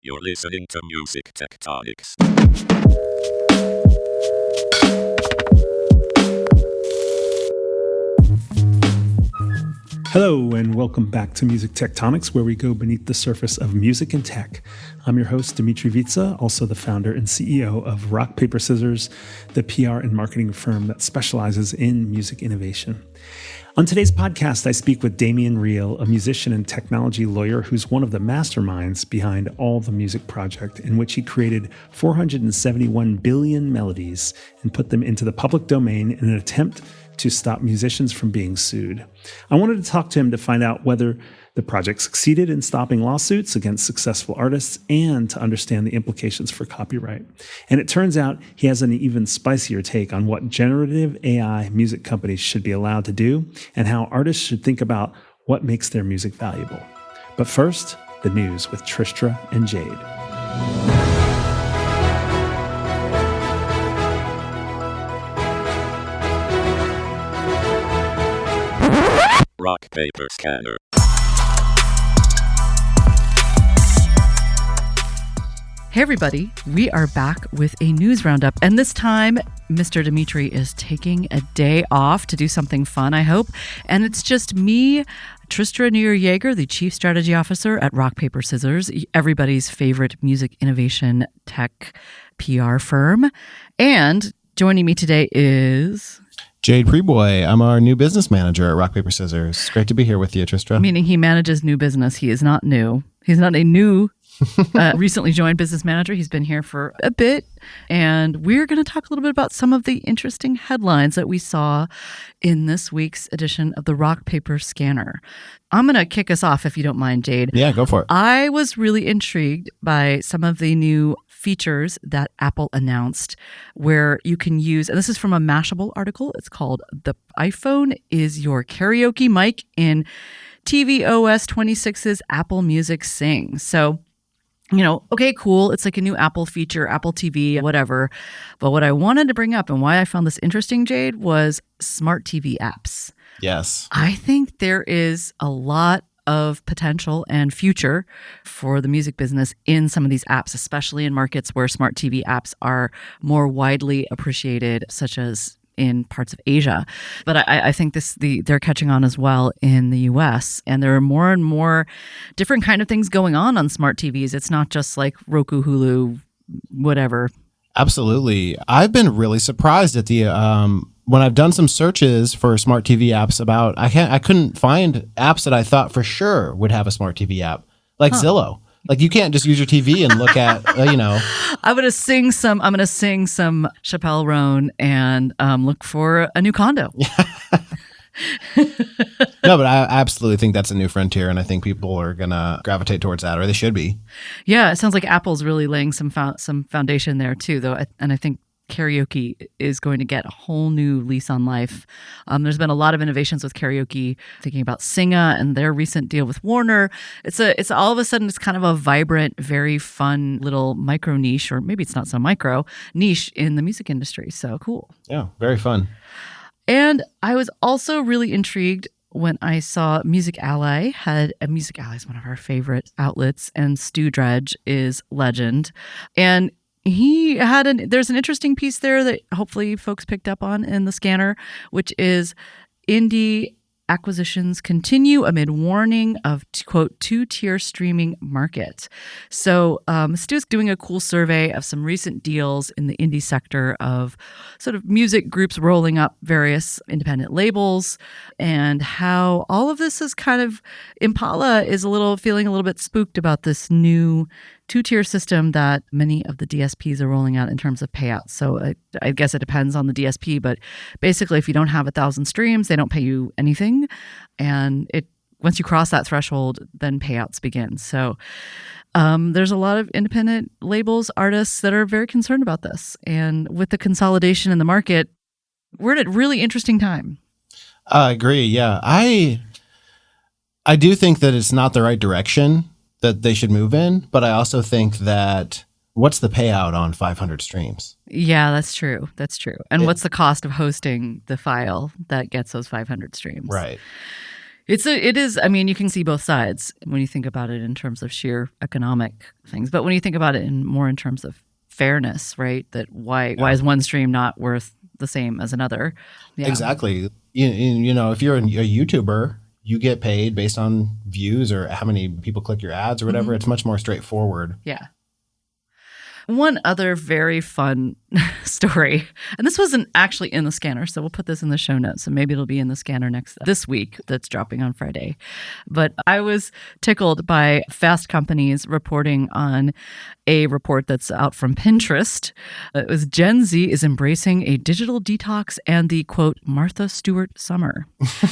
You're listening to Music Tectonics. Hello, and welcome back to Music Tectonics, where we go beneath the surface of music and tech. I'm your host, Dmitri, also the founder and CEO of Rock, Paper, Scissors, the PR and marketing firm that specializes in music innovation. On today's podcast, I speak with Damien, a musician and technology lawyer who's one of the masterminds behind All the Music Project, in which he created 471 billion melodies and put them into the public domain in an attempt to stop musicians from being sued. I wanted to talk to him to find out whether the project succeeded in stopping lawsuits against successful artists and to understand the implications for copyright. And it turns out he has an even spicier take on what generative AI music companies should be allowed to do and how artists should think about what makes their music valuable. But first, the news with Tristra and Jade. Rock, paper, scanner. Hey everybody, we are back with a news roundup, and this time Mr. Dmitri is taking a day off to do something fun, I hope, and it's just me, Tristra Jaeger, the Chief Strategy Officer at Rock, Paper, Scissors, everybody's favorite music innovation tech PR firm, and joining me today is... Jade Preboy. I'm our new business manager at Rock, Paper, Scissors. Great to be here with you, Tristra. Meaning he manages new business. He is not new. He's not a new recently joined business manager. He's been here for a bit. And we're going to talk a little bit about some of the interesting headlines that we saw in this week's edition of the Rock, Paper Scanner. I'm going to kick us off, if you don't mind, Jade. Yeah, go for it. I was really intrigued by some of the new features that Apple announced where you can use, and this is from a Mashable article, it's called "The iPhone is Your Karaoke Mic in tvOS 26's Apple Music Sing." So, okay, cool. It's like a new Apple feature, Apple TV, whatever. But what I wanted to bring up and why I found this interesting, Jade, was smart TV apps. Yes. I think there is a lot of potential and future for the music business in some of these apps, especially in markets where smart TV apps are more widely appreciated, such as in parts of Asia. But I think they're catching on as well in the US. And there are more and more different kind of things going on smart TVs. It's not just like Roku, Hulu, whatever. Absolutely. I've been really surprised at the when I've done some searches for smart TV apps I couldn't find apps that I thought for sure would have a smart TV app, like Zillow. Like you can't just use your TV and look at, I'm going to sing some Chappelle Roan and look for a new condo. No, but I absolutely think that's a new frontier, and I think people are going to gravitate towards that, or they should be. Yeah, it sounds like Apple's really laying some foundation there too, though, and I think karaoke is going to get a whole new lease on life. There's been a lot of innovations with karaoke, thinking about Singa and their recent deal with Warner. It's all of a sudden, it's kind of a vibrant, very fun little micro niche, or maybe it's not so micro, niche in the music industry. So cool. Yeah, very fun. And I was also really intrigued when I saw Music Ally is one of our favorite outlets, and Stu Dredge is legend. And there's an interesting piece there that hopefully folks picked up on in the scanner, which is indie acquisitions continue amid warning of, quote, two-tier streaming market. So Stu's doing a cool survey of some recent deals in the indie sector of sort of music groups rolling up various independent labels, and how all of this is kind of, Impala is feeling a little bit spooked about this new two-tier system that many of the DSPs are rolling out in terms of payouts. So I guess it depends on the DSP, but basically if you don't have 1,000 streams, they don't pay you anything. And once you cross that threshold, then payouts begin. So there's a lot of independent labels, artists that are very concerned about this. And with the consolidation in the market, we're at a really interesting time. I agree, yeah. I do think that it's not the right direction that they should move in, but I also think that what's the payout on 500 streams? Yeah, that's true. And what's the cost of hosting the file that gets those 500 streams? Right. It is. I mean, you can see both sides when you think about it in terms of sheer economic things. But when you think about it more in terms of fairness, right? That why is one stream not worth the same as another? Yeah. Exactly. You know, if you're a YouTuber, you get paid based on views or how many people click your ads or whatever. It's much more straightforward. Yeah. One other very fun story, and this wasn't actually in the scanner, so we'll put this in the show notes, so maybe it'll be in the scanner this week that's dropping on Friday. But I was tickled by Fast Company's reporting on a report that's out from Pinterest. It was Gen Z is embracing a digital detox and the, quote, Martha Stewart summer.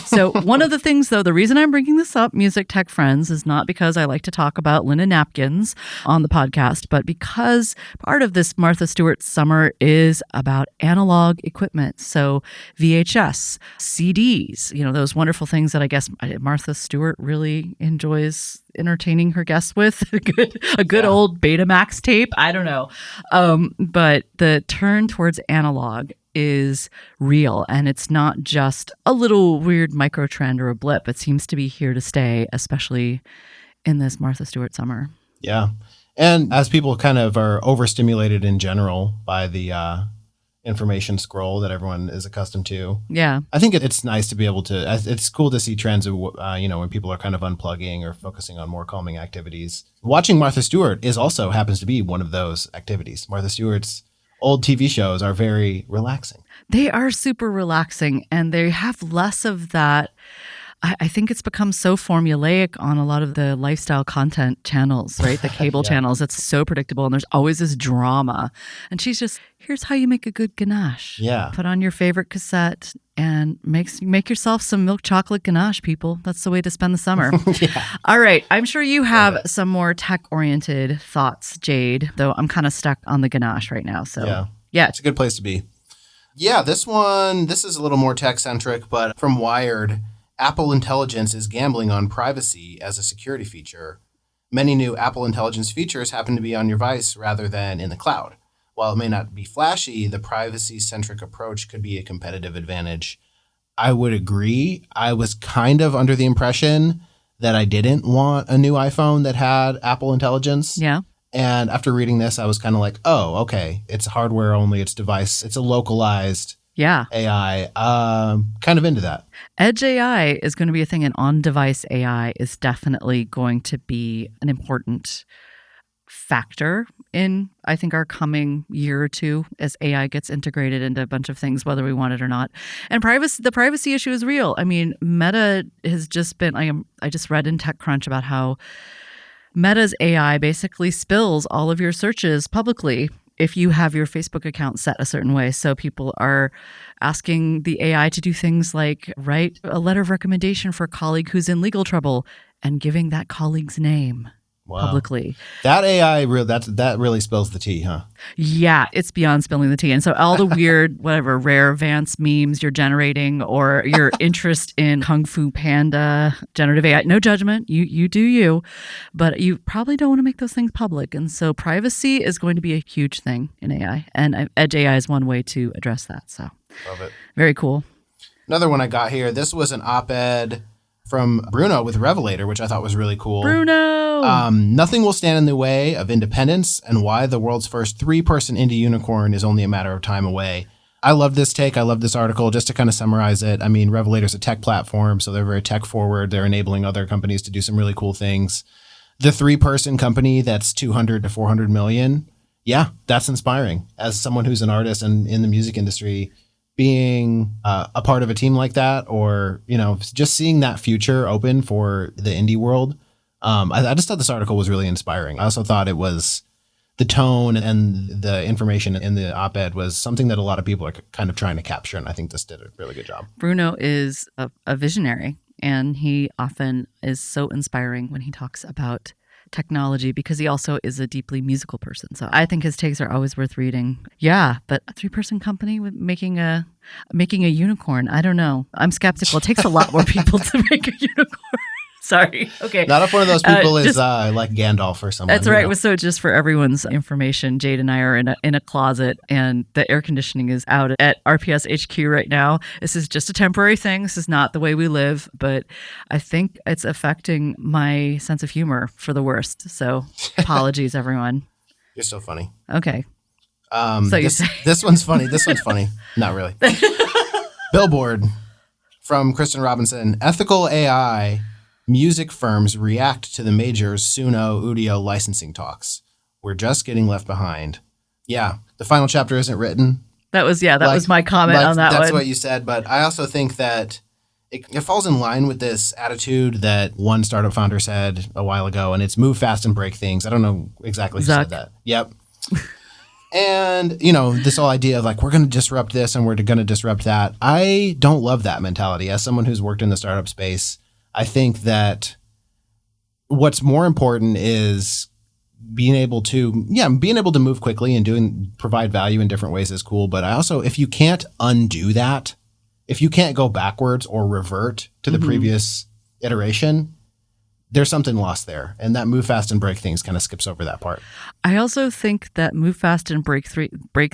So one of the things, though, the reason I'm bringing this up, music tech friends, is not because I like to talk about linen napkins on the podcast, but because part of this Martha Stewart summer is about analog equipment. So VHS, CDs, you know, those wonderful things that I guess Martha Stewart really enjoys entertaining her guests with. a good old Betamax tape. I don't know. But the turn towards analog is real, and it's not just a little weird micro trend or a blip. It seems to be here to stay, especially in this Martha Stewart summer. Yeah. And as people kind of are overstimulated in general by the information scroll that everyone is accustomed to. Yeah. I think it's nice to be able to, it's cool to see trends of, when people are kind of unplugging or focusing on more calming activities. Watching Martha Stewart also happens to be one of those activities. Martha Stewart's old TV shows are very relaxing. They are super relaxing, and they have less of that. I think it's become so formulaic on a lot of the lifestyle content channels, right? The cable channels. It's so predictable, and there's always this drama. And she's just, here's how you make a good ganache. Yeah. Put on your favorite cassette and make yourself some milk chocolate ganache, people. That's the way to spend the summer. Yeah. All right. I'm sure you have some more tech-oriented thoughts, Jade, though I'm kind of stuck on the ganache right now. So yeah. It's a good place to be. Yeah, this is a little more tech-centric, but from Wired, Apple Intelligence is gambling on privacy as a security feature. Many new Apple Intelligence features happen to be on your device rather than in the cloud. While it may not be flashy, the privacy-centric approach could be a competitive advantage. I would agree. I was kind of under the impression that I didn't want a new iPhone that had Apple Intelligence. Yeah. And after reading this, I was kind of like, oh, okay, it's hardware only, it's device, it's a localized AI. Kind of into that. Edge AI is going to be a thing, and on-device AI is definitely going to be an important factor in, I think, our coming year or two as AI gets integrated into a bunch of things, whether we want it or not. And the privacy issue is real. I mean, Meta has just been, I just read in TechCrunch about how Meta's AI basically spills all of your searches publicly if you have your Facebook account set a certain way. So people are asking the AI to do things like write a letter of recommendation for a colleague who's in legal trouble and giving that colleague's name publicly. That AI, that really spills the tea, huh? Yeah, it's beyond spilling the tea. And so all the weird, rare Vance memes you're generating, or your interest in Kung Fu Panda, generative AI, no judgment, you do you, but you probably don't want to make those things public. And so privacy is going to be a huge thing in AI. And Edge AI is one way to address that. So love it. Very cool. Another one I got here, this was an op-ed from Bruno with Revelator, which I thought was really cool. Bruno! Nothing will stand in the way of independence and why the world's first 3-person indie unicorn is only a matter of time away. I love this take. I love this article. Just to kind of summarize it, I mean, Revelator's a tech platform, so they're very tech forward. They're enabling other companies to do some really cool things. The 3-person company that's 200 to 400 million. Yeah, that's inspiring. As someone who's an artist and in the music industry, being a part of a team like that, or, just seeing that future open for the indie world. I just thought this article was really inspiring. I also thought it was the tone and the information in the op-ed was something that a lot of people are kind of trying to capture. And I think this did a really good job. Bruno is a visionary, and he often is so inspiring when he talks about technology, because he also is a deeply musical person. So I think his takes are always worth reading. Yeah, but a 3-person company with making a unicorn, I don't know. I'm skeptical. It takes a lot more people to make a unicorn. Sorry. Okay. Not if one of those people is just- like Gandalf or someone. That's right. So just for everyone's information, Jade and I are in a closet, and the air conditioning is out at RPS HQ right now. This is just a temporary thing. This is not the way we live, but I think it's affecting my sense of humor for the worst. So apologies, everyone. You're so funny. Okay. So you say. This one's funny. This one's funny. Not really. Billboard from Kristen Robinson. Ethical AI music firms react to the majors' Suno Udio licensing talks. We're just getting left behind. Yeah, the final chapter isn't written. That was my comment on that one. That's what you said, but I also think that it falls in line with this attitude that one startup founder said a while ago, and it's move fast and break things. I don't know exactly who said that. Yep. And, this whole idea of like, we're going to disrupt this and we're going to disrupt that. I don't love that mentality. As someone who's worked in the startup space, I think that what's more important is being able to move quickly and provide value in different ways is cool. But I also, if you can't undo that, if you can't go backwards or revert to the previous iteration, there's something lost there. And that move fast and break things kind of skips over that part. I also think that move fast and break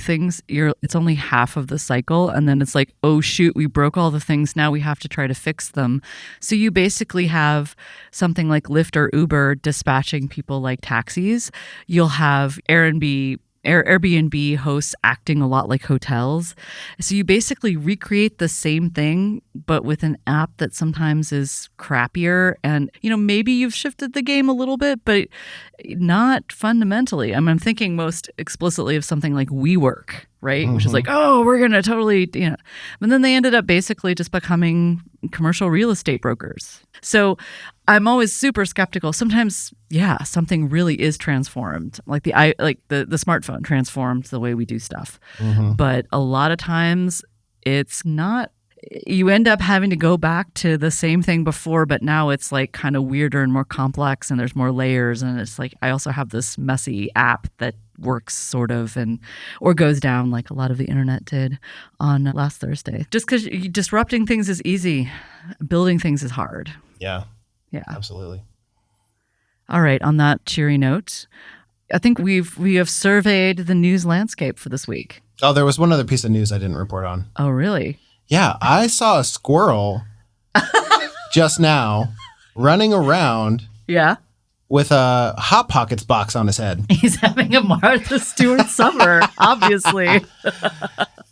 things, it's only half of the cycle. And then it's like, oh, shoot, we broke all the things. Now we have to try to fix them. So you basically have something like Lyft or Uber dispatching people like taxis. You'll have Airbnb hosts acting a lot like hotels. So you basically recreate the same thing, but with an app that sometimes is crappier. And, maybe you've shifted the game a little bit, but not fundamentally. I'm thinking most explicitly of something like WeWork, right? Which is like, oh, we're going to totally, And then they ended up basically just becoming commercial real estate brokers. So I'm always super skeptical. Sometimes, something really is transformed. Like the smartphone transformed the way we do stuff. But a lot of times it's not. You end up having to go back to the same thing before, but now it's like kind of weirder and more complex and there's more layers. And it's like, I also have this messy app that works sort of or goes down like a lot of the internet did on last Thursday. Just because disrupting things is easy, building things is hard. Yeah. Yeah. Absolutely. All right. On that cheery note, I think we have surveyed the news landscape for this week. Oh, there was one other piece of news I didn't report on. Oh, really? Yeah, I saw a squirrel just now running around with a Hot Pockets box on his head. He's having a Martha Stewart summer, obviously.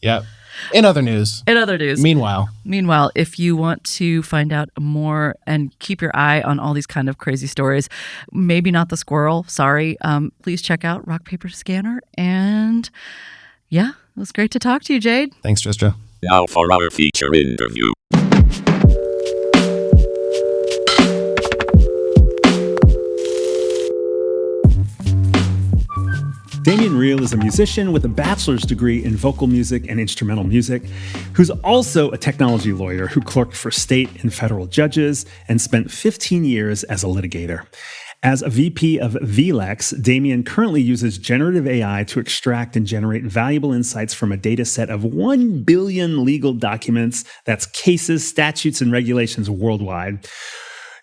Yep. In other news. Meanwhile, if you want to find out more and keep your eye on all these kind of crazy stories, maybe not the squirrel, sorry, please check out Rock, Paper, Scanner. And it was great to talk to you, Jade. Thanks, Tristra. Now for our feature interview. Damien Reel is a musician with a bachelor's degree in vocal music and instrumental music, who's also a technology lawyer who clerked for state and federal judges and spent 15 years as a litigator. As a VP of VLEX, Damien currently uses generative AI to extract and generate valuable insights from a data set of 1 billion legal documents, that's cases, statutes, and regulations worldwide.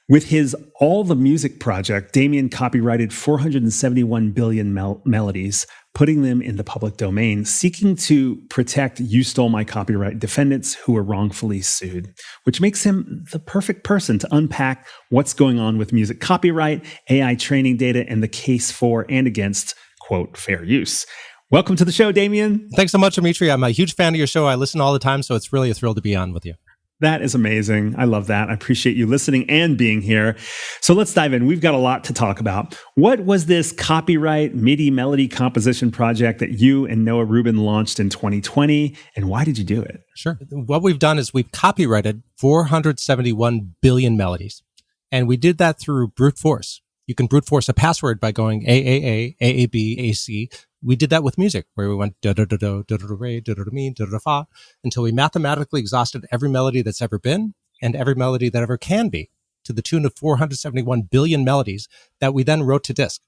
With his All the Music project, Damien copyrighted 471 billion melodies, putting them in the public domain, seeking to protect You Stole My Copyright defendants who were wrongfully sued, which makes him the perfect person to unpack what's going on with music copyright, AI training data, and the case for and against, quote, fair use. Welcome to the show, Damien. Thanks so much, Dmitri. I'm a huge fan of your show. I listen all the time, so it's really a thrill to be on with you. That is amazing. I love that. I appreciate you listening and being here. So let's dive in. We've got a lot to talk about. What was this copyright MIDI melody composition project that you and Noah Rubin launched in 2020? And why did you do it? Sure. What we've done is we've copyrighted 471 billion melodies. And we did that through brute force. You can brute force a password by going AAA, AAB, AC. We did that with music, where we went da-da-da-do, da-da-da-re, da-da-da-me, da-da-da-fa, until we mathematically exhausted every melody that's ever been and every melody that ever can be, to the tune of 471 billion melodies that we then wrote to disk.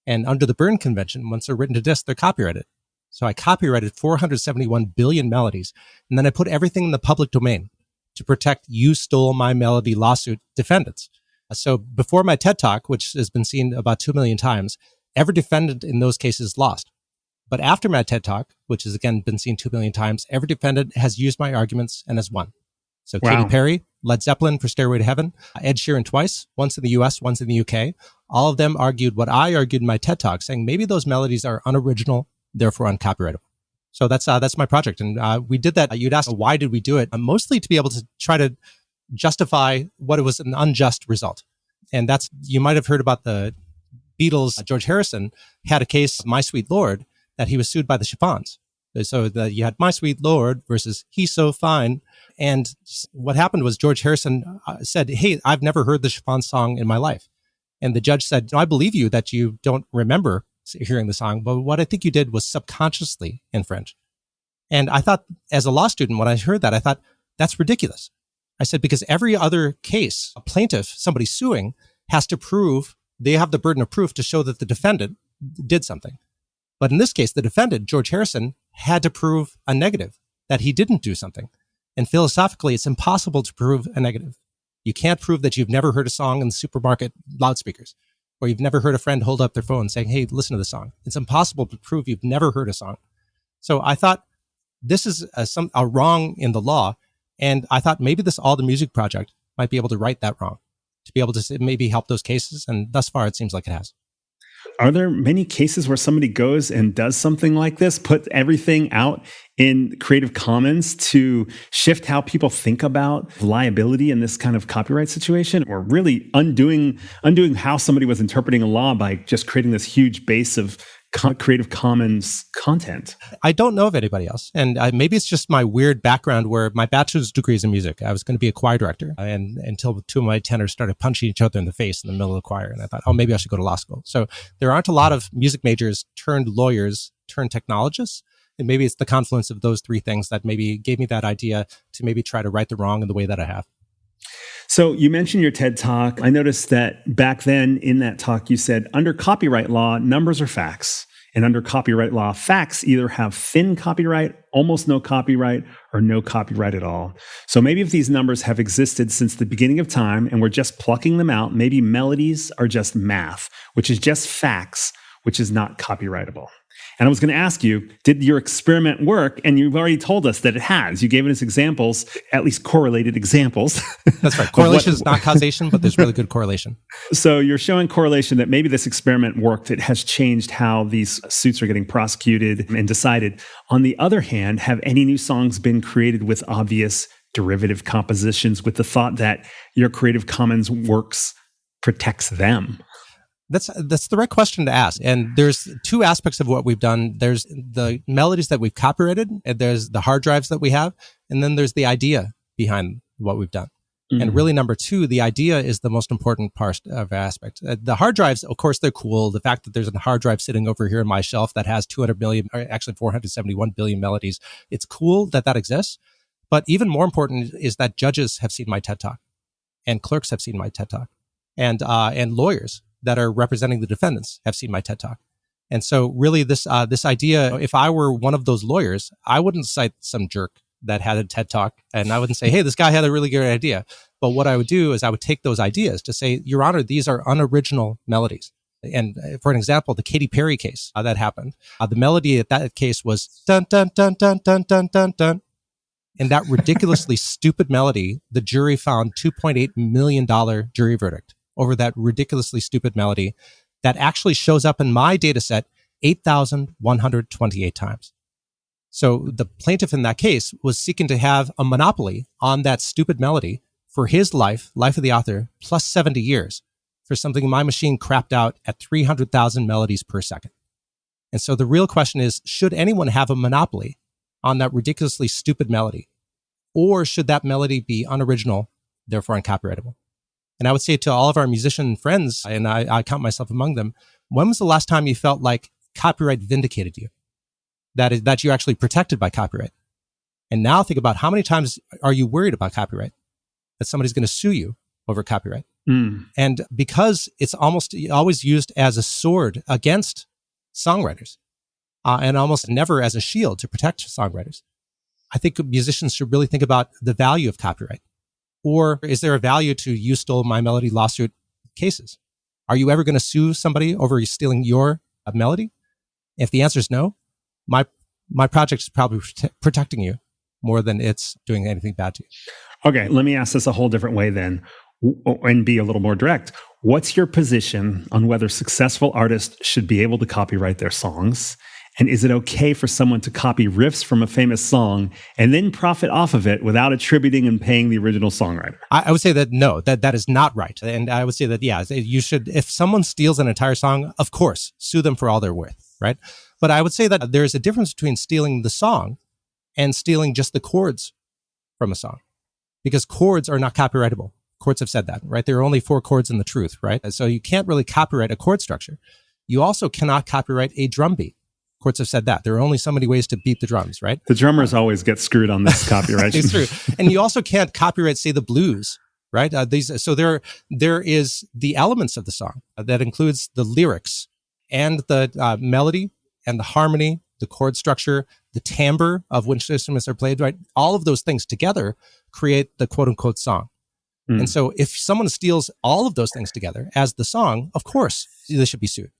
And under the Berne Convention, once they're written to disk, they're copyrighted. So I copyrighted 471 billion melodies, and then I put everything in the public domain to protect You Stole My Melody lawsuit defendants. So before my TED Talk, which has been seen about 2 million times, every defendant in those cases lost. But after my TED Talk, which has again been seen 2 million times, every defendant has used my arguments and has won. So Wow. Katy Perry, Led Zeppelin for Stairway to Heaven, Ed Sheeran twice, once in the US, once in the UK. All of them argued what I argued in my TED Talk, saying maybe those melodies are unoriginal, therefore uncopyrightable. So that's my project. And we did that. You'd ask, why did we do it? Mostly to be able to try to justify what it was an unjust result. And that's, you might have heard about the Beatles. George Harrison had a case, My Sweet Lord, that he was sued by the Chopins. So you had My Sweet Lord versus He's So Fine. And what happened was George Harrison said, hey, I've never heard the Chopin song in my life. And the judge said, no, I believe you that you don't remember hearing the song, but what I think you did was subconsciously infringe. And I thought, as a law student, when I heard that, I thought, that's ridiculous. I said, because every other case, a plaintiff, somebody suing, has to prove, they have the burden of proof to show that the defendant did something. But in this case, the defendant, George Harrison, had to prove a negative, that he didn't do something. And philosophically, it's impossible to prove a negative. You can't prove that you've never heard a song in the supermarket loudspeakers, or you've never heard a friend hold up their phone saying, hey, listen to the song. It's impossible to prove you've never heard a song. So I thought this is a wrong in the law. And I thought maybe this All the Music project might be able to right that wrong, to be able to maybe help those cases. And thus far, it seems like it has. Are there many cases where somebody goes and does something like this, put everything out in Creative Commons to shift how people think about liability in this kind of copyright situation, or really undoing how somebody was interpreting a law by just creating this huge base of Creative Commons content? I don't know of anybody else. And maybe it's just my weird background where my bachelor's degree is in music. I was going to be a choir director and until two of my tenors started punching each other in the face in the middle of the choir. And I thought, oh, maybe I should go to law school. So there aren't a lot of music majors turned lawyers, turned technologists. And maybe it's the confluence of those three things that maybe gave me that idea to maybe try to right the wrong in the way that I have. So you mentioned your TED Talk. I noticed that back then in that talk, you said under copyright law, numbers are facts. And under copyright law, facts either have thin copyright, almost no copyright, or no copyright at all. So maybe if these numbers have existed since the beginning of time and we're just plucking them out, maybe melodies are just math, which is just facts, which is not copyrightable. And I was going to ask you, did your experiment work? And you've already told us that it has. You gave us examples, at least correlated examples. That's right. Correlation is not causation, but there's really good correlation. So you're showing correlation that maybe this experiment worked. It has changed how these suits are getting prosecuted and decided. On the other hand, have any new songs been created with obvious derivative compositions with the thought that your Creative Commons works protects them? That's the right question to ask. And there's two aspects of what we've done. There's the melodies that we've copyrighted, and there's the hard drives that we have, and then there's the idea behind what we've done. Mm-hmm. And really, number two, the idea is the most important part of aspect. The hard drives, of course, they're cool. The fact that there's a hard drive sitting over here on my shelf that has 200 million, or actually 471 billion melodies, it's cool that that exists. But even more important is that judges have seen my TED Talk, and clerks have seen my TED Talk, and lawyers that are representing the defendants have seen my TED Talk. And so really this idea, if I were one of those lawyers, I wouldn't cite some jerk that had a TED Talk and I wouldn't say, hey, this guy had a really good idea. But what I would do is I would take those ideas to say, Your Honor, these are unoriginal melodies. And for an example, the Katy Perry case that happened, the melody at that case was dun, dun, dun, dun, dun, dun, dun, dun. And that ridiculously stupid melody, the jury found $2.8 million jury verdict over that ridiculously stupid melody that actually shows up in my data set 8,128 times. So the plaintiff in that case was seeking to have a monopoly on that stupid melody for his life of the author, plus 70 years for something my machine crapped out at 300,000 melodies per second. And so the real question is, should anyone have a monopoly on that ridiculously stupid melody? Or should that melody be unoriginal, therefore uncopyrightable? And I would say to all of our musician friends, and I count myself among them, when was the last time you felt like copyright vindicated you? That you're actually protected by copyright? And now think about how many times are you worried about copyright? That somebody's going to sue you over copyright. Mm. And because it's almost always used as a sword against songwriters, and almost never as a shield to protect songwriters, I think musicians should really think about the value of copyright. Or is there a value to you stole my melody lawsuit cases. Are you ever going to sue somebody over stealing your melody? If the answer is no, my project is probably protecting you more than it's doing anything bad to you. Okay, let me ask this a whole different way then, and be a little more direct. What's your position on whether successful artists should be able to copyright their songs? And is it okay for someone to copy riffs from a famous song and then profit off of it without attributing and paying the original songwriter? I would say that no, that is not right. And I would say that, yeah, you should, if someone steals an entire song, of course, sue them for all they're worth, right? But I would say that there's a difference between stealing the song and stealing just the chords from a song, because chords are not copyrightable. Courts have said that, right? There are only 4 chords in the truth, right? And so you can't really copyright a chord structure. You also cannot copyright a drum beat. Courts have said that. There are only so many ways to beat the drums, right? The drummers always get screwed on this copyright. It's true. And you also can't copyright, say, the blues, right? So there is the elements of the song that includes the lyrics and the melody and the harmony, the chord structure, the timbre of which instruments are played, right? All of those things together create the quote unquote song. And so if someone steals all of those things together as the song, of course, they should be sued.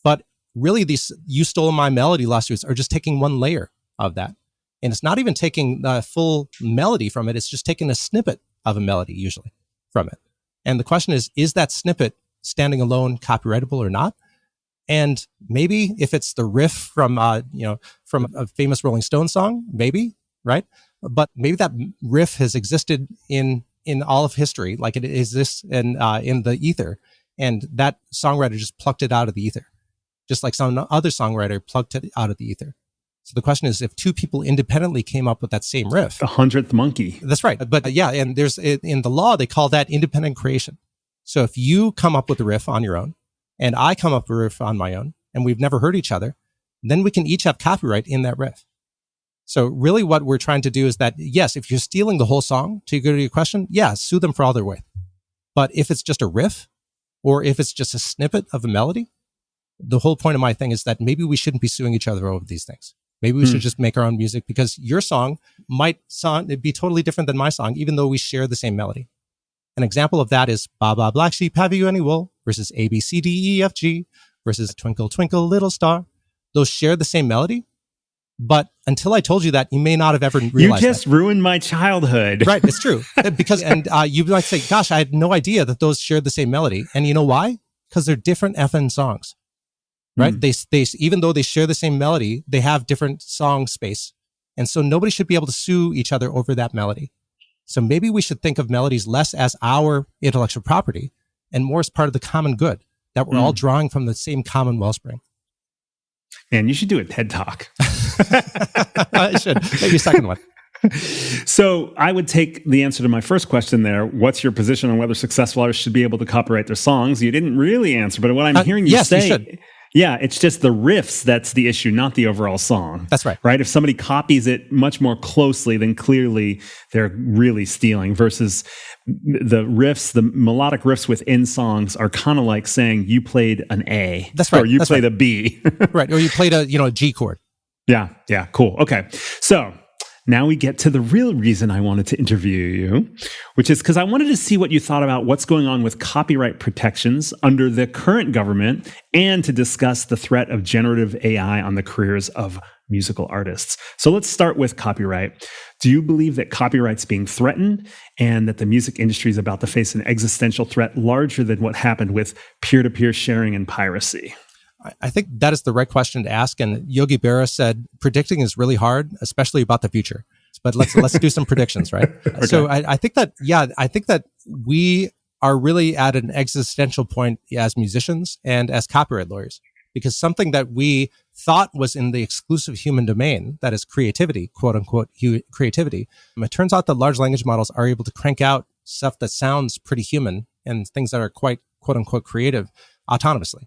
But really, these "you stole my melody" lawsuits are just taking one layer of that. And it's not even taking the full melody from it. It's just taking a snippet of a melody, usually, from it. And the question is that snippet standing alone copyrightable or not? And maybe if it's the riff from a famous Rolling Stones song, maybe, right? But maybe that riff has existed in all of history, like it exists in the ether. And that songwriter just plucked it out of the ether, just like some other songwriter plucked it out of the ether. So the question is, if 2 people independently came up with that same riff. The 100th monkey. That's right. But yeah, and there's in the law, they call that independent creation. So if you come up with a riff on your own, and I come up with a riff on my own, and we've never heard each other, then we can each have copyright in that riff. So really what we're trying to do is that, yes, if you're stealing the whole song, to go to your question, yeah, sue them for all they're worth. But if it's just a riff, or if it's just a snippet of a melody, the whole point of my thing is that maybe we shouldn't be suing each other over these things. Maybe we should just make our own music, because your song might be totally different than my song, even though we share the same melody. An example of that is "Ba Ba Black Sheep, Have You Any Wool" versus "A B C D E F G" versus "Twinkle Twinkle Little Star." Those share the same melody, but until I told you that, you may not have ever realized. You just ruined my childhood. Right, it's true. Because you might say, "Gosh, I had no idea that those shared the same melody." And you know why? Because they're different effing songs, right? They even though they share the same melody, they have different song space, and so nobody should be able to sue each other over that melody. So maybe we should think of melodies less as our intellectual property and more as part of the common good, that we're all drawing from the same common wellspring. Man, you should do a TED Talk. I should. Maybe a second one. So I would take the answer to my first question there. What's your position on whether successful artists should be able to copyright their songs? You didn't really answer, but what I'm hearing you say... Yes, you should. Yeah, it's just the riffs that's the issue, not the overall song. That's right. Right? If somebody copies it much more closely, then clearly they're really stealing, versus the riffs, the melodic riffs within songs are kind of like saying you played an A. That's right. Or you played a B. Right. Or you played a G chord. Yeah. Cool. Okay. So now we get to the real reason I wanted to interview you, which is because I wanted to see what you thought about what's going on with copyright protections under the current government, and to discuss the threat of generative AI on the careers of musical artists. So let's start with copyright. Do you believe that copyright's being threatened, and that the music industry is about to face an existential threat larger than what happened with peer-to-peer sharing and piracy? I think that is the right question to ask. And Yogi Berra said, predicting is really hard, especially about the future. But let's do some predictions, right? Okay. So I think that we are really at an existential point as musicians and as copyright lawyers, because something that we thought was in the exclusive human domain, that is creativity, quote unquote, creativity. It turns out that large language models are able to crank out stuff that sounds pretty human and things that are quite, quote unquote, creative autonomously.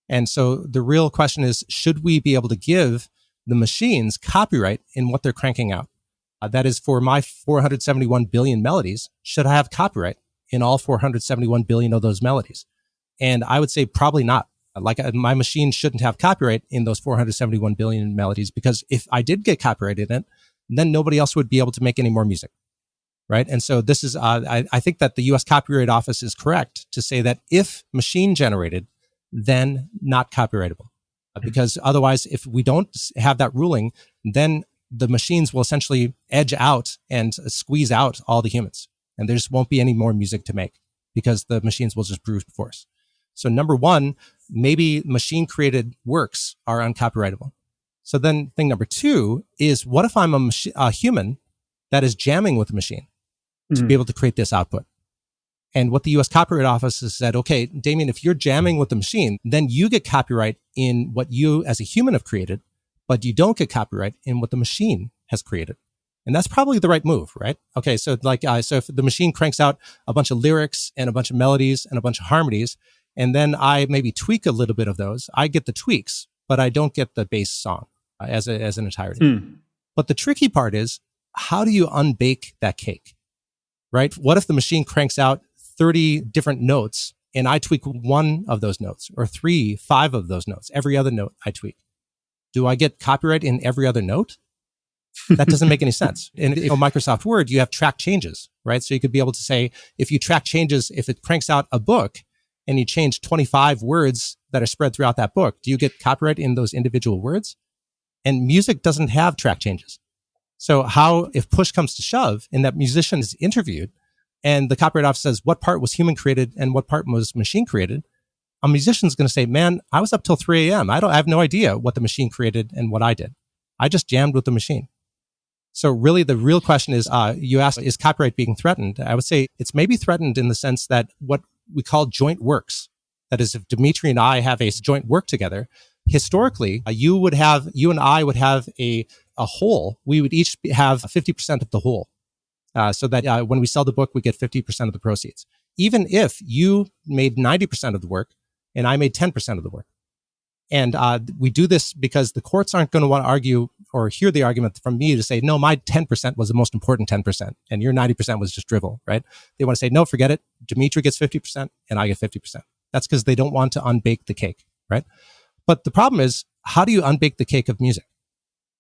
And so the real question is, should we be able to give the machines copyright in what they're cranking out? That is, for my 471 billion melodies, should I have copyright in all 471 billion of those melodies? And I would say probably not. My machine shouldn't have copyright in those 471 billion melodies, because if I did get copyright in it, then nobody else would be able to make any more music, right? And so this is, I think that the U.S. Copyright Office is correct to say that if machine generated, then not copyrightable. Because otherwise, if we don't have that ruling, then the machines will essentially edge out and squeeze out all the humans. And there just won't be any more music to make because the machines will just brute force. So number one, maybe machine created works are uncopyrightable. So then thing number two is, what if I'm a human that is jamming with a machine to be able to create this output? And what the U.S. Copyright Office has said, okay, Damien, if you're jamming with the machine, then you get copyright in what you as a human have created, but you don't get copyright in what the machine has created. And that's probably the right move, right? Okay, so so if the machine cranks out a bunch of lyrics and a bunch of melodies and a bunch of harmonies, and then I maybe tweak a little bit of those, I get the tweaks, but I don't get the bass song as an entirety. But the tricky part is, how do you unbake that cake, right? What if the machine cranks out 30 different notes and I tweak one of those notes, or 3, 5 of those notes? Every other note I tweak. Do I get copyright in every other note? That doesn't make any sense. In Microsoft Word, you have track changes, right? So you could be able to say, if you track changes, if it cranks out a book and you change 25 words that are spread throughout that book, do you get copyright in those individual words? And music doesn't have track changes. So how, if push comes to shove and that musician is interviewed and the Copyright Office says what part was human created and what part was machine created, a musician's going to say, man, I was up till 3 a.m. I have no idea what the machine created and what I did. I just jammed with the machine. So really the real question is, you asked, is copyright being threatened? I would say it's maybe threatened in the sense that what we call joint works. That is, if Dmitri and I have a joint work together, historically, you and I would have a whole. We would each have 50% of the whole. So that when we sell the book, we get 50% of the proceeds. Even if you made 90% of the work and I made 10% of the work. And we do this because the courts aren't going to want to argue or hear the argument from me to say, no, my 10% was the most important 10% and your 90% was just drivel, right? They want to say, no, forget it. Dmitri gets 50% and I get 50%. That's because they don't want to unbake the cake, right? But the problem is, how do you unbake the cake of music?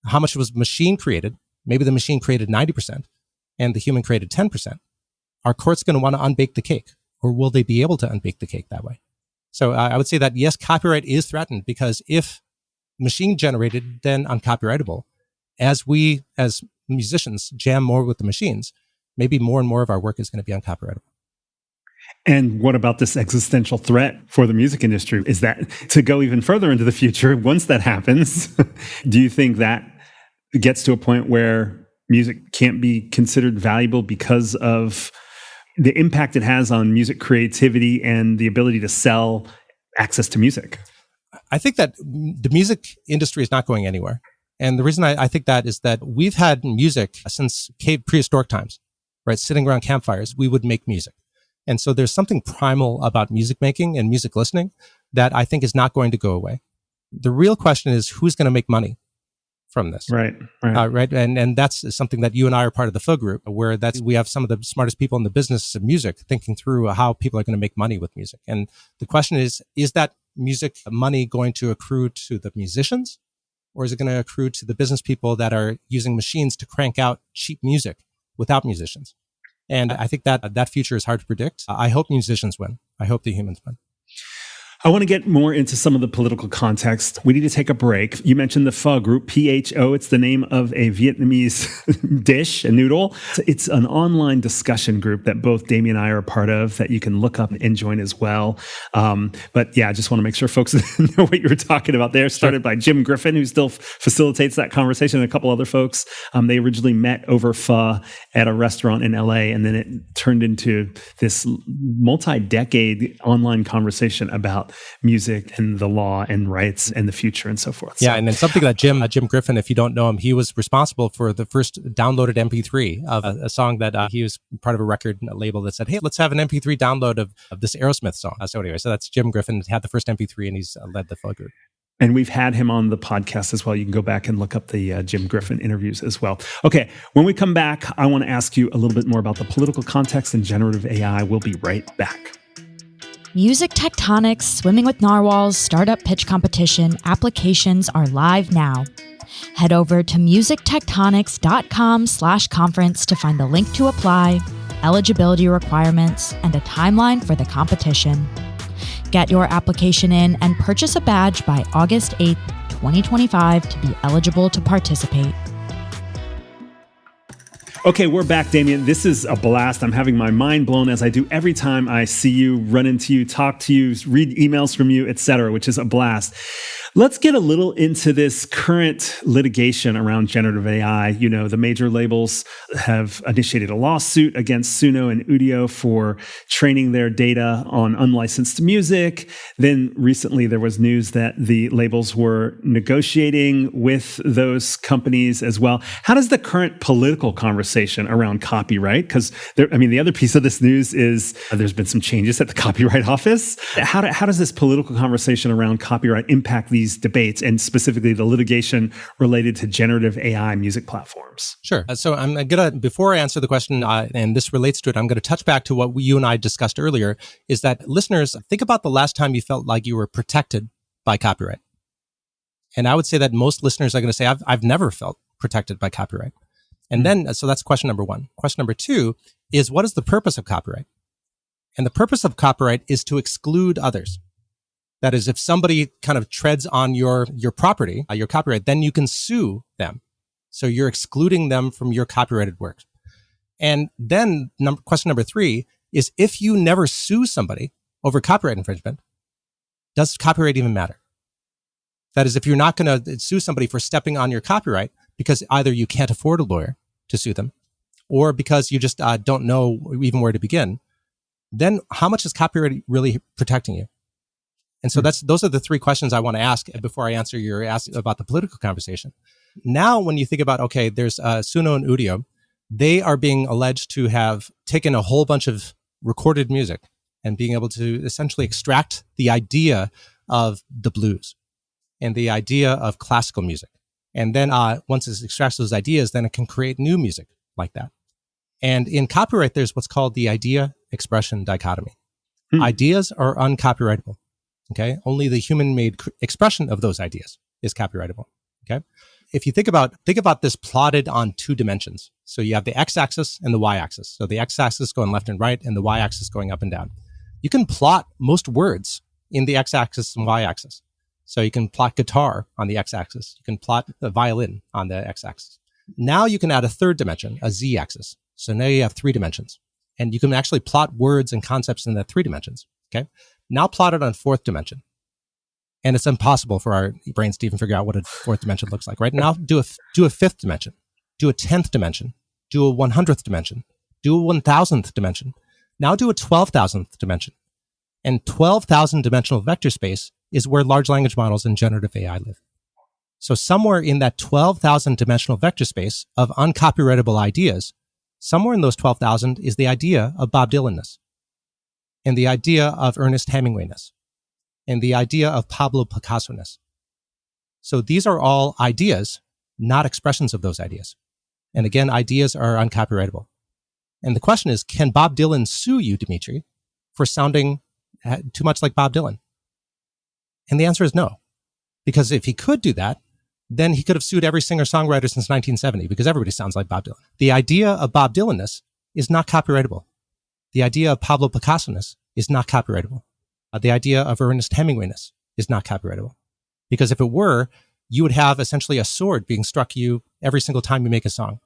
How much was machine created? Maybe the machine created 90% and the human created 10%. Are courts going to want to unbake the cake, or will they be able to unbake the cake that way? So I would say that yes, copyright is threatened because if machine generated, then uncopyrightable. As we, as musicians, jam more with the machines, maybe more and more of our work is going to be uncopyrightable. And what about this existential threat for the music industry? Is that to go even further into the future, once that happens, do you think that gets to a point where music can't be considered valuable because of the impact it has on music creativity and the ability to sell access to music? I think that the music industry is not going anywhere. And the reason I think that is that we've had music since prehistoric times, right? Sitting around campfires, we would make music. And so there's something primal about music making and music listening that I think is not going to go away. The real question is, who's going to make money from this? Right. Right. And that's something that you and I are part of the FO group, where we have some of the smartest people in the business of music thinking through how people are going to make money with music. And the question is that music money going to accrue to the musicians, or is it going to accrue to the business people that are using machines to crank out cheap music without musicians? And I think that future is hard to predict. I hope musicians win. I hope the humans win. I want to get more into some of the political context. We need to take a break. You mentioned the pho group, PHO. It's the name of a Vietnamese dish, a noodle. It's an online discussion group that both Damien and I are a part of that you can look up and join as well. But yeah, I just want to make sure folks know what you were talking about there. Started by Jim Griffin, who still facilitates that conversation, and a couple other folks. They originally met over pho at a restaurant in LA, and then it turned into this multi-decade online conversation about music and the law and rights and the future and so forth. Yeah, and then something that Jim Griffin, if you don't know him, he was responsible for the first downloaded MP3 of a song that he was part of a record label that said, hey, let's have an MP3 download of this Aerosmith song. So that's Jim Griffin, had the first MP3, and he's led the FO group. And we've had him on the podcast as well. You can go back and look up the Jim Griffin interviews as well. Okay, when we come back, I want to ask you a little bit more about the political context and generative AI. We'll be right back. Music Tectonics Swimming with Narwhals Startup Pitch Competition applications are live now. Head over to musictectonics.com/conference to find the link to apply, eligibility requirements, and a timeline for the competition. Get your application in and purchase a badge by August 8th, 2025 to be eligible to participate. Okay, we're back, Damien. This is a blast. I'm having my mind blown as I do every time I see you, run into you, talk to you, read emails from you, etc., which is a blast. Let's get a little into this current litigation around generative AI. You know, the major labels have initiated a lawsuit against Suno and Udio for training their data on unlicensed music. Then recently there was news that the labels were negotiating with those companies as well. How does the current political conversation around copyright, because the other piece of this news is there's been some changes at the Copyright Office. How does this political conversation around copyright impact these debates, and specifically the litigation related to generative AI music platforms? Sure. So I'm gonna, before I answer the question, and this relates to it, I'm gonna touch back to what you and I discussed earlier, is that listeners, think about the last time you felt like you were protected by copyright. And I would say that most listeners are gonna say, I've never felt protected by copyright. And then, so that's question number one. Question number two is, what is the purpose of copyright? And the purpose of copyright is to exclude others. That is, if somebody kind of treads on your property, your copyright, then you can sue them. So you're excluding them from your copyrighted work. And then question number three is, if you never sue somebody over copyright infringement, does copyright even matter? That is, if you're not going to sue somebody for stepping on your copyright because either you can't afford a lawyer to sue them, or because you just don't know even where to begin, then how much is copyright really protecting you? And so those are the three questions I want to ask before I answer your ask about the political conversation. Now, when you think about, okay, there's Suno and Udio, they are being alleged to have taken a whole bunch of recorded music and being able to essentially extract the idea of the blues and the idea of classical music. And then once it extracts those ideas, then it can create new music like that. And in copyright, there's what's called the idea-expression dichotomy. Ideas are uncopyrightable. Okay. Only the human-made expression of those ideas is copyrightable. Okay. If you think about this plotted on two dimensions. So you have the x-axis and the y-axis. So the x-axis going left and right, and the y-axis going up and down. You can plot most words in the x-axis and y-axis. So you can plot guitar on the x-axis. You can plot the violin on the x-axis. Now you can add a third dimension, a z-axis. So now you have three dimensions, and you can actually plot words and concepts in the three dimensions. Okay. Now plot it on fourth dimension. And it's impossible for our brains to even figure out what a fourth dimension looks like, right? Now do a fifth dimension, do a 10th dimension, do a 100th dimension, do a 1000th dimension. Now do a 12,000th dimension. And 12,000 dimensional vector space is where large language models and generative AI live. So somewhere in that 12,000 dimensional vector space of uncopyrightable ideas, somewhere in those 12,000 is the idea of Bob Dylan-ness, and the idea of Ernest Hemingway-ness, and the idea of Pablo Picasso-ness. So these are all ideas, not expressions of those ideas. And again, ideas are uncopyrightable. And the question is, can Bob Dylan sue you, Dmitri, for sounding too much like Bob Dylan? And the answer is no. Because if he could do that, then he could have sued every singer-songwriter since 1970, because everybody sounds like Bob Dylan. The idea of Bob Dylan-ness is not copyrightable. The idea of Pablo Picasso-ness is not copyrightable. The idea of Ernest Hemingway-ness is not copyrightable. Because if it were, you would have essentially a sword being struck you every single time you make a song.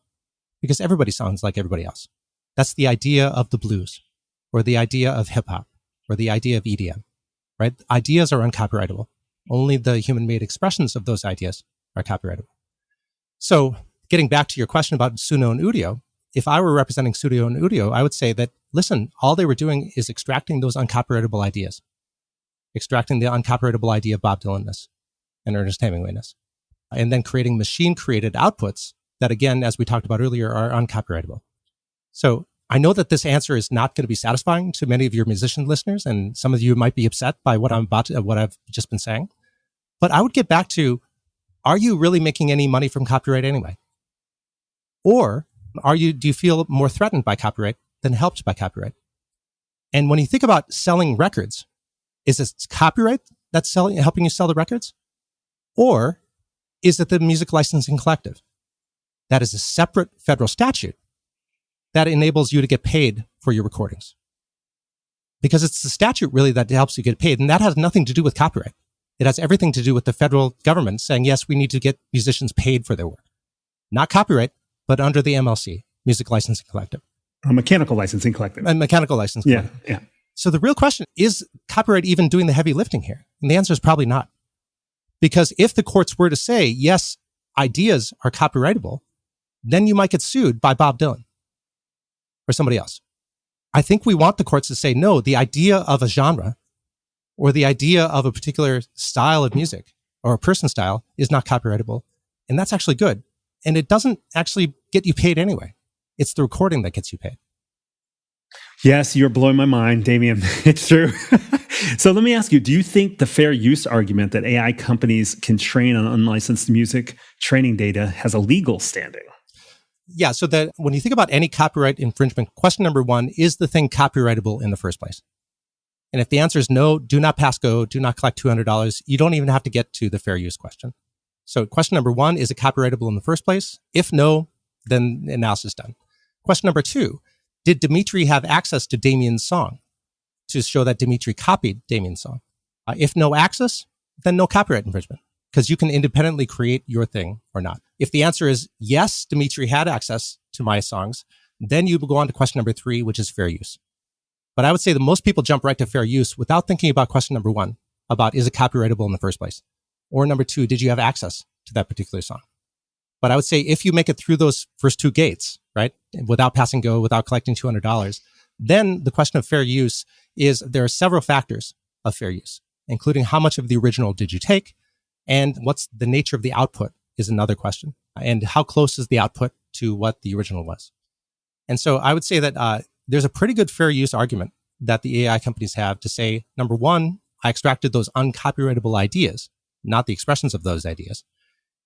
Because everybody sounds like everybody else. That's the idea of the blues, or the idea of hip-hop, or the idea of EDM, right? Ideas are uncopyrightable. Only the human-made expressions of those ideas are copyrightable. So getting back to your question about Suno and Udio, if I were representing Suno and Udio, I would say that, listen, all they were doing is extracting those uncopyrightable ideas, extracting the uncopyrightable idea of Bob Dylan-ness and Ernest Hemingway-ness, and then creating machine-created outputs that, again, as we talked about earlier, are uncopyrightable. So I know that this answer is not going to be satisfying to many of your musician listeners, and some of you might be upset by what I've just been saying. But I would get back to, are you really making any money from copyright anyway? Or do you feel more threatened by copyright than helped by copyright? And when you think about selling records, Is it copyright that's helping you sell the records? Or is it the music licensing collective? That is a separate federal statute that enables you to get paid for your recordings. Because it's the statute really that helps you get paid. And that has nothing to do with copyright. It has everything to do with the federal government saying, yes, we need to get musicians paid for their work. Not copyright, but under the MLC, Music Licensing Collective. A mechanical licensing collective. A mechanical licensing collective. Yeah. So the real question is copyright even doing the heavy lifting here? And the answer is probably not. Because if the courts were to say, yes, ideas are copyrightable, then you might get sued by Bob Dylan or somebody else. I think we want the courts to say, no, the idea of a genre or the idea of a particular style of music or a person style is not copyrightable. And that's actually good. And it doesn't actually get you paid anyway. It's the recording that gets you paid. Yes, you're blowing my mind, Damien. It's true. So let me ask you, do you think the fair use argument that AI companies can train on unlicensed music training data has a legal standing? Yeah, so that when you think about any copyright infringement, question number one, is the thing copyrightable in the first place? And if the answer is no, do not pass go, do not collect $200, you don't even have to get to the fair use question. So question number one, is it copyrightable in the first place? If no, then analysis done. Question number two, did Dmitri have access to Damien's song to show that Dmitri copied Damien's song? If no access, then no copyright infringement, because you can independently create your thing or not. If the answer is yes, Dmitri had access to my songs, then you will go on to question number three, which is fair use. But I would say that most people jump right to fair use without thinking about question number one, about is it copyrightable in the first place? Or number two, did you have access to that particular song? But I would say if you make it through those first two gates, right, without passing go, without collecting $200, then the question of fair use is there are several factors of fair use, including how much of the original did you take, and what's the nature of the output is another question, and how close is the output to what the original was. And so I would say that there's a pretty good fair use argument that the AI companies have to say, number one, I extracted those uncopyrightable ideas, not the expressions of those ideas.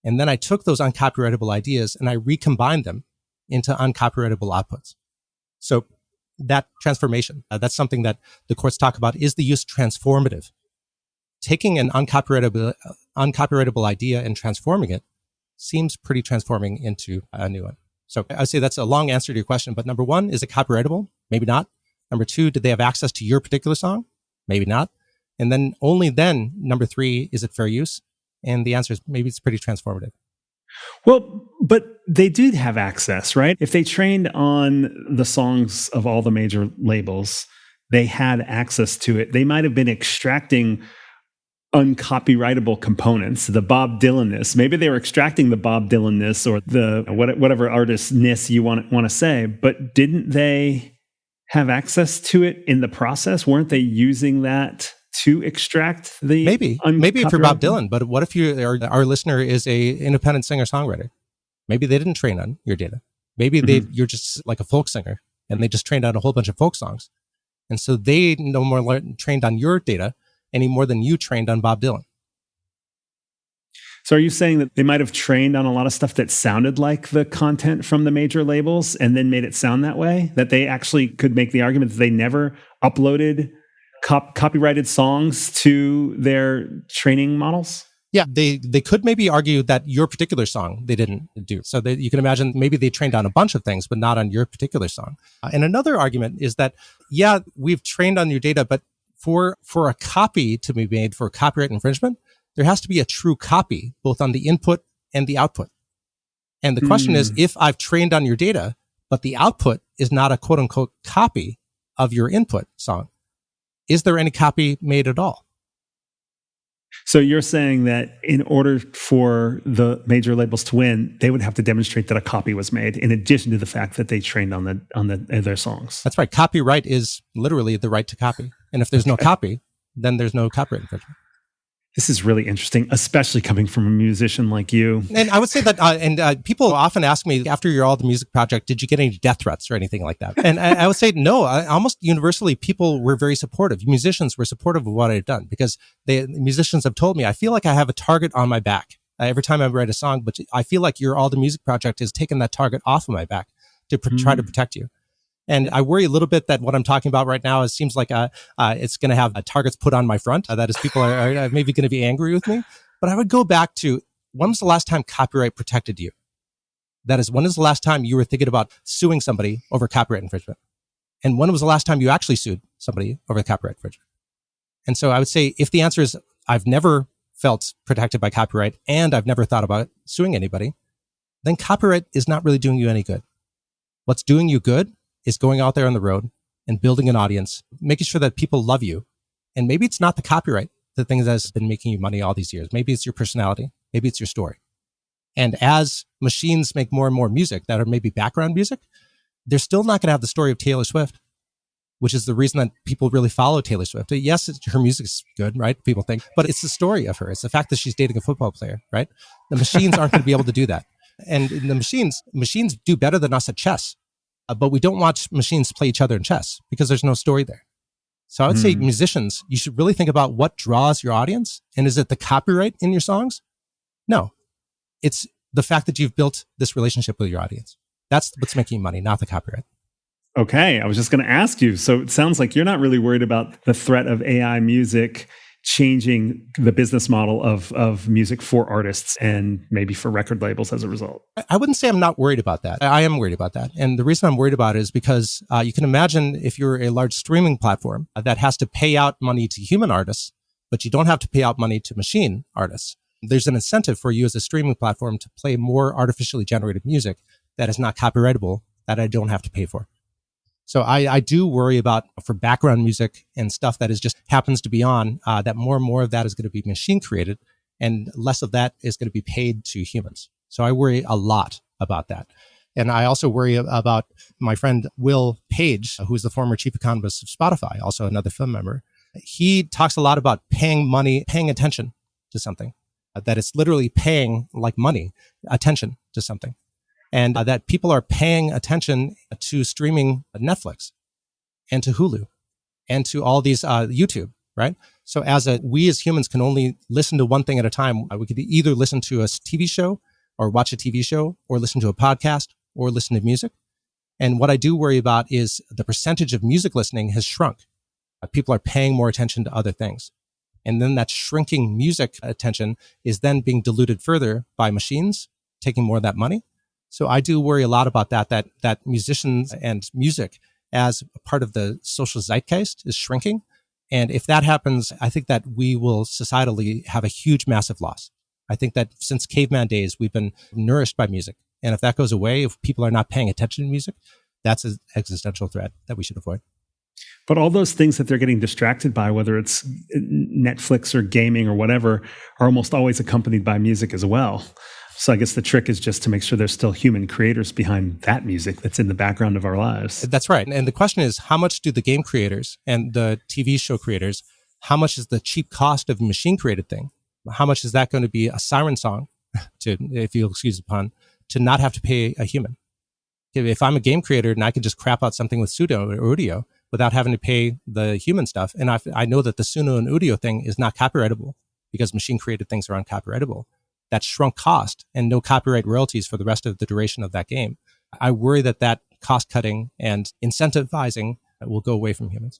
And then I took those uncopyrightable ideas and I recombined them into uncopyrightable outputs. So that transformation, that's something that the courts talk about. Is the use transformative? Taking an uncopyrightable idea and transforming it seems pretty transforming into a new one. So I'd say that's a long answer to your question. But number one, is it copyrightable? Maybe not. Number two, did they have access to your particular song? Maybe not. And then only then, number three, is it fair use? And the answer is maybe it's pretty transformative. Well, but they did have access, right? If they trained on the songs of all the major labels, they had access to it. They might have been extracting uncopyrightable components, the Bob Dylan-ness. Maybe they were extracting the Bob Dylan-ness or the whatever artist-ness you want to say, but didn't they have access to it in the process? Weren't they using that to extract the maybe if you're Bob Dylan, but what if our listener is a independent singer-songwriter? Maybe they didn't train on your data. Maybe you're just like a folk singer and they just trained on a whole bunch of folk songs. And so they no more trained on your data any more than you trained on Bob Dylan. So are you saying that they might have trained on a lot of stuff that sounded like the content from the major labels and then made it sound that way? That they actually could make the argument that they never uploaded copyrighted songs to their training models? Yeah, they could maybe argue that your particular song they didn't do. So you can imagine maybe they trained on a bunch of things, but not on your particular song. And another argument is that, yeah, we've trained on your data, but for a copy to be made for copyright infringement, there has to be a true copy, both on the input and the output. And the question is, if I've trained on your data, but the output is not a quote unquote copy of your input song, is there any copy made at all? So you're saying that in order for the major labels to win, they would have to demonstrate that a copy was made, in addition to the fact that they trained on their songs. That's right. Copyright is literally the right to copy, and if there's no copy, then there's no copyright infringement. This is really interesting, especially coming from a musician like you. And I would say that, people often ask me after your All the Music project, did you get any death threats or anything like that? And I would say no. Almost universally, people were very supportive. Musicians were supportive of what I've done because musicians have told me, I feel like I have a target on my back every time I write a song, but I feel like your All the Music project has taken that target off of my back to try to protect you. And I worry a little bit that what I'm talking about right now seems like it's going to have targets put on my front. That is, people are maybe going to be angry with me. But I would go back to, when was the last time copyright protected you? That is, when is the last time you were thinking about suing somebody over copyright infringement? And when was the last time you actually sued somebody over copyright infringement? And so I would say, if the answer is, I've never felt protected by copyright and I've never thought about suing anybody, then copyright is not really doing you any good. What's doing you good is going out there on the road and building an audience, making sure that people love you. And maybe it's not the copyright, the thing that's been making you money all these years. Maybe it's your personality. Maybe it's your story. And as machines make more and more music that are maybe background music, they're still not going to have the story of Taylor Swift, which is the reason that people really follow Taylor Swift. Yes, her music's good, right? People think, but it's the story of her. It's the fact that she's dating a football player, right? The machines aren't going to be able to do that. And the machines do better than us at chess, but we don't watch machines play each other in chess because there's no story there. So I would say musicians, you should really think about what draws your audience. And is it the copyright in your songs? No, it's the fact that you've built this relationship with your audience. That's what's making you money, not the copyright. Okay, I was just going to ask you. So it sounds like you're not really worried about the threat of AI music changing the business model of music for artists and maybe for record labels as a result. I wouldn't say I'm not worried about that. I am worried about that. And the reason I'm worried about it is because you can imagine if you're a large streaming platform that has to pay out money to human artists, but you don't have to pay out money to machine artists. There's an incentive for you as a streaming platform to play more artificially generated music that is not copyrightable, that I don't have to pay for. So I do worry about, for background music and stuff that is just happens to be on, that more and more of that is going to be machine created and less of that is going to be paid to humans. So I worry a lot about that. And I also worry about my friend Will Page, who is the former chief economist of Spotify, also another film member. He talks a lot about paying money, paying attention to something, that it's literally paying like money, attention to something. And that people are paying attention to streaming Netflix and to Hulu and to all these YouTube, right? So we as humans can only listen to one thing at a time. We could either listen to a TV show or watch a TV show or listen to a podcast or listen to music. And what I do worry about is the percentage of music listening has shrunk. People are paying more attention to other things. And then that shrinking music attention is then being diluted further by machines taking more of that money. So I do worry a lot about that musicians and music as a part of the social zeitgeist is shrinking. And if that happens, I think that we will societally have a huge, massive loss. I think that since caveman days, we've been nourished by music. And if that goes away, if people are not paying attention to music, that's an existential threat that we should avoid. But all those things that they're getting distracted by, whether it's Netflix or gaming or whatever, are almost always accompanied by music as well. So I guess the trick is just to make sure there's still human creators behind that music that's in the background of our lives. That's right. And the question is, how much do the game creators and the TV show creators, how much is the cheap cost of a machine created thing? How much is that going to be a siren song, to, if you'll excuse the pun, to not have to pay a human? If I'm a game creator and I can just crap out something with pseudo or audio without having to pay the human stuff, and I know that the pseudo and audio thing is not copyrightable because machine created things are uncopyrightable, that shrunk cost and no copyright royalties for the rest of the duration of that game. I worry that cost cutting and incentivizing will go away from humans.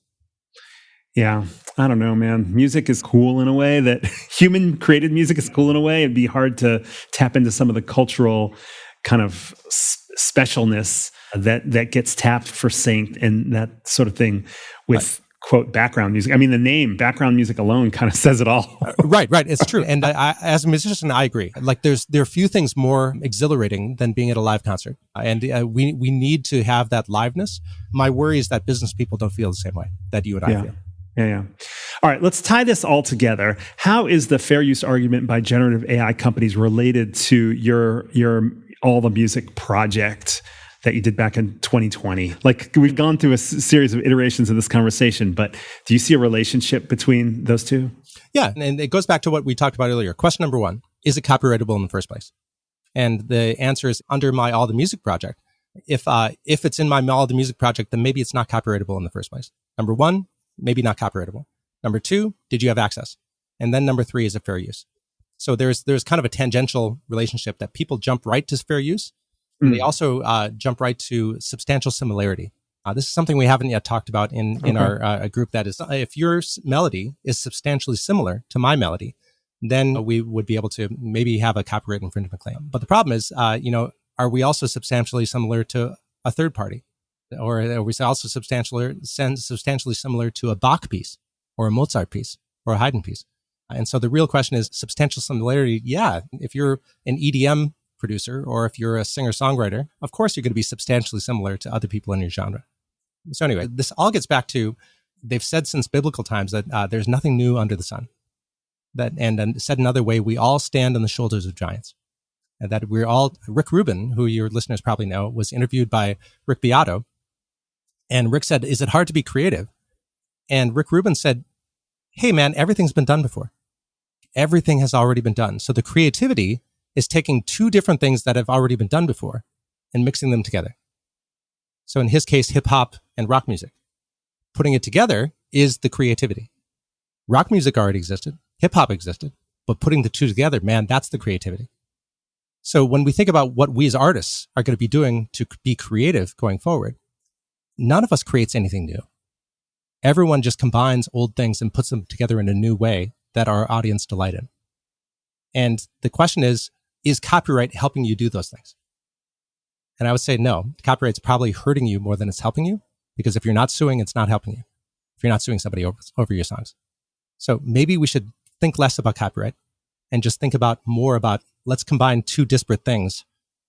Yeah, I don't know, man. Music is cool in a way that human created music is cool in a way. It'd be hard to tap into some of the cultural kind of specialness that gets tapped for sync and that sort of thing with quote background music. I mean, the name background music alone kind of says it all. Right. It's true. And I, as a musician, I agree. Like there are few things more exhilarating than being at a live concert. And we need to have that liveness. My worry is that business people don't feel the same way that you and I feel. Yeah. All right, let's tie this all together. How is the fair use argument by generative AI companies related to your All the Music project that you did back in 2020? Like, we've gone through a series of iterations of this conversation, but do you see a relationship between those two? Yeah, and it goes back to what we talked about earlier. Question number one, is it copyrightable in the first place? And the answer is under my All the Music project. If it's in my All the Music project, then maybe it's not copyrightable in the first place. Number one, maybe not copyrightable. Number two, did you have access? And then number three, is it fair use? So there's kind of a tangential relationship that people jump right to fair use. And they also jump right to substantial similarity. This is something we haven't yet talked about in our group. That is, if your melody is substantially similar to my melody, then we would be able to maybe have a copyright infringement claim. But the problem is, are we also substantially similar to a third party? Or are we also substantially similar to a Bach piece or a Mozart piece or a Haydn piece? And so the real question is substantial similarity. Yeah, if you're an EDM producer or if you're a singer-songwriter, of course you're going to be substantially similar to other people in your genre. So anyway, this all gets back to, they've said since biblical times that there's nothing new under the sun. And said another way, we all stand on the shoulders of giants. And that we're all, Rick Rubin, who your listeners probably know, was interviewed by Rick Beato. And Rick said, is it hard to be creative? And Rick Rubin said, hey man, everything's been done before. Everything has already been done. So the creativity is taking two different things that have already been done before and mixing them together. So in his case, hip hop and rock music. Putting it together is the creativity. Rock music already existed. Hip hop existed. But putting the two together, man, that's the creativity. So when we think about what we as artists are going to be doing to be creative going forward, none of us creates anything new. Everyone just combines old things and puts them together in a new way that our audience delight in. And the question is copyright helping you do those things? And I would say no. Copyright's probably hurting you more than it's helping you, because if you're not suing, it's not helping you. If you're not suing somebody over your songs. So maybe we should think less about copyright and just think more about let's combine two disparate things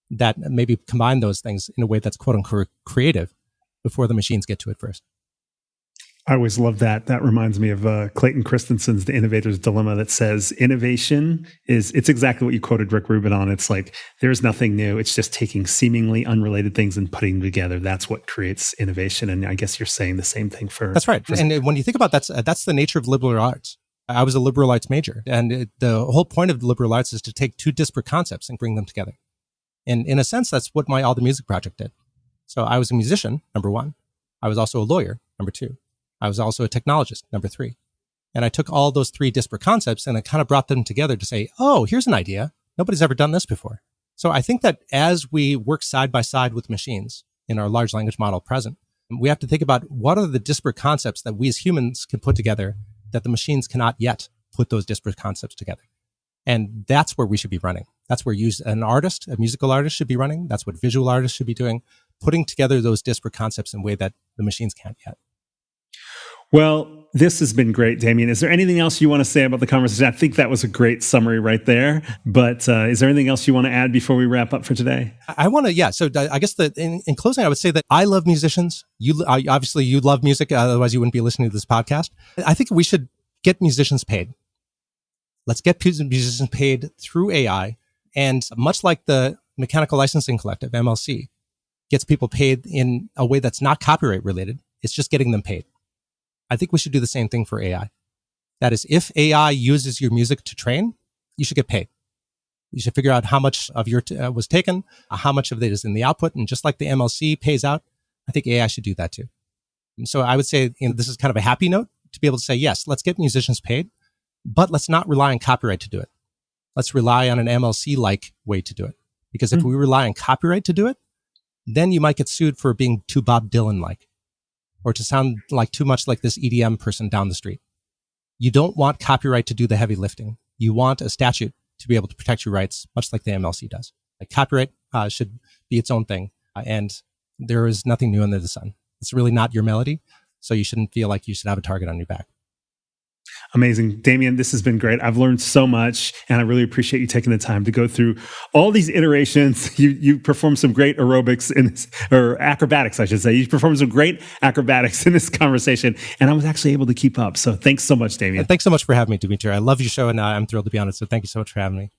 that maybe combine those things in a way that's quote unquote creative before the machines get to it first. I always love that. That reminds me of Clayton Christensen's The Innovator's Dilemma that says innovation it's exactly what you quoted Rick Rubin on. It's like, there's nothing new. It's just taking seemingly unrelated things and putting them together. That's what creates innovation. And I guess you're saying the same thing for... That's right. And when you think about that's the nature of liberal arts. I was a liberal arts major. And the whole point of liberal arts is to take two disparate concepts and bring them together. And in a sense, that's what my All the Music project did. So I was a musician, number one. I was also a lawyer, number two. I was also a technologist, number three. And I took all those three disparate concepts and I kind of brought them together to say, oh, here's an idea. Nobody's ever done this before. So I think that as we work side by side with machines in our large language model present, we have to think about what are the disparate concepts that we as humans can put together that the machines cannot yet put those disparate concepts together. And that's where we should be running. That's where a musical artist should be running. That's what visual artists should be doing, putting together those disparate concepts in a way that the machines can't yet. Well, this has been great, Damien. Is there anything else you want to say about the conversation? I think that was a great summary right there. But is there anything else you want to add before we wrap up for today? I want to, yeah. So I guess in closing, I would say that I love musicians. Obviously, you love music. Otherwise, you wouldn't be listening to this podcast. I think we should get musicians paid. Let's get musicians paid through AI. And much like the Mechanical Licensing Collective, MLC, gets people paid in a way that's not copyright related. It's just getting them paid. I think we should do the same thing for AI. That is, if AI uses your music to train, you should get paid. You should figure out how much of your was taken, how much of it is in the output. And just like the MLC pays out, I think AI should do that too. And so I would say this is kind of a happy note to be able to say, yes, let's get musicians paid, but let's not rely on copyright to do it. Let's rely on an MLC-like way to do it. Because if we rely on copyright to do it, then you might get sued for being too Bob Dylan-like, or to sound like too much like this EDM person down the street. You don't want copyright to do the heavy lifting. You want a statute to be able to protect your rights, much like the MLC does. Like copyright should be its own thing, and there is nothing new under the sun. It's really not your melody, so you shouldn't feel like you should have a target on your back. Amazing. Damien, this has been great. I've learned so much, and I really appreciate you taking the time to go through all these iterations. You performed some great aerobics or acrobatics, I should say. You performed some great acrobatics in this conversation, and I was actually able to keep up. So thanks so much, Damien. And thanks so much for having me, Dmitri. I love your show, and I'm thrilled to be on it. So thank you so much for having me.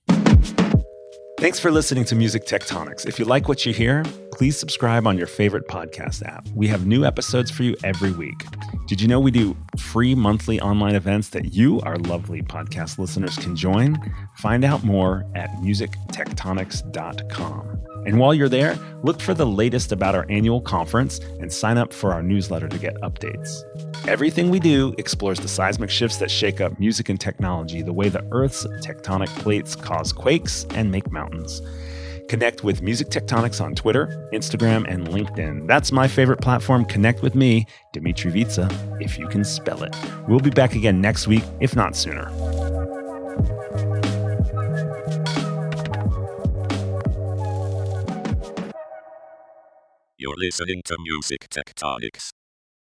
Thanks for listening to Music Tectonics. If you like what you hear, please subscribe on your favorite podcast app. We have new episodes for you every week. Did you know we do free monthly online events that you, our lovely podcast listeners, can join? Find out more at musictectonics.com. And while you're there, look for the latest about our annual conference and sign up for our newsletter to get updates. Everything we do explores the seismic shifts that shake up music and technology, the way the Earth's tectonic plates cause quakes and make mountains. Connect with Music Tectonics on Twitter, Instagram, and LinkedIn. That's my favorite platform. Connect with me, Dmitri Vitsa, if you can spell it. We'll be back again next week, if not sooner. You're listening to Music Tectonics.